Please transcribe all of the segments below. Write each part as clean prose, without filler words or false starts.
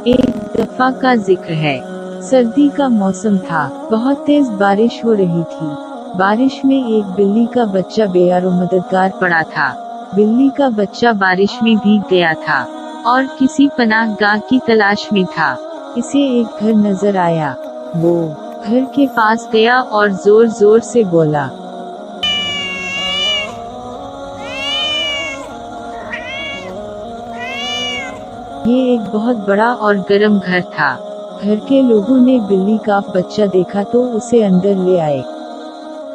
एक दफा का जिक्र है। सर्दी का मौसम था, बहुत तेज बारिश हो रही थी। बारिश में एक बिल्ली का बच्चा बेयारो मददगार पड़ा था। बिल्ली का बच्चा बारिश में भीग गया था और किसी पनाहगाह की तलाश में था। इसे एक घर नजर आया। वो घर के पास गया और जोर जोर से बोला। ये एक बहुत बड़ा और गर्म घर था। घर के लोगों ने बिल्ली का बच्चा देखा तो उसे अंदर ले आए।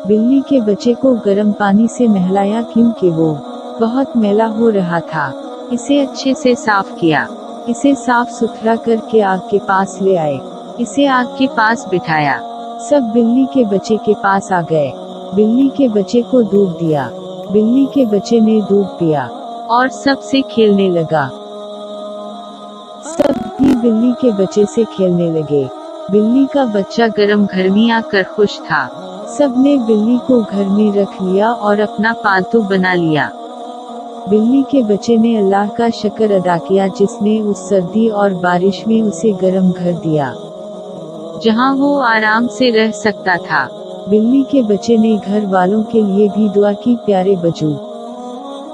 बिल्ली के बच्चे को गर्म पानी से नहलाया क्योंकि वो बहुत मैला हो रहा था। इसे अच्छे से साफ किया। इसे साफ सुथरा करके आग के पास ले आए। इसे आग के पास बिठाया। सब बिल्ली के बच्चे के पास आ गए। बिल्ली के बच्चे को दूध दिया। बिल्ली के बच्चे ने दूध पिया और सबसे खेलने लगा। सब भी बिल्ली के बच्चे से खेलने लगे। बिल्ली का बच्चा गर्म घर में आकर खुश था। सब ने बिल्ली को घर में रख लिया और अपना पालतू बना लिया। बिल्ली के बच्चे ने अल्लाह का शुक्र अदा किया जिसने उस सर्दी और बारिश में उसे गर्म घर दिया जहां वो आराम से रह सकता था। बिल्ली के बच्चे ने घर वालों के लिए भी दुआ की। प्यारे बच्चों,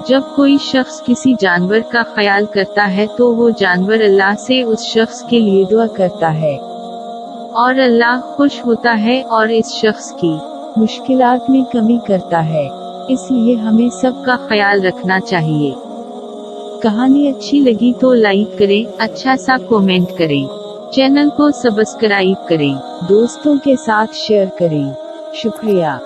जब कोई शख्स किसी जानवर का ख्याल करता है तो वो जानवर अल्लाह से उस शख्स के लिए दुआ करता है और अल्लाह खुश होता है और इस शख्स की मुश्किलात में कमी करता है। इसलिए हमें सबका ख्याल रखना चाहिए। कहानी अच्छी लगी तो लाइक करें, अच्छा सा कमेंट करें, चैनल को सब्सक्राइब करें, दोस्तों के साथ शेयर करें। शुक्रिया।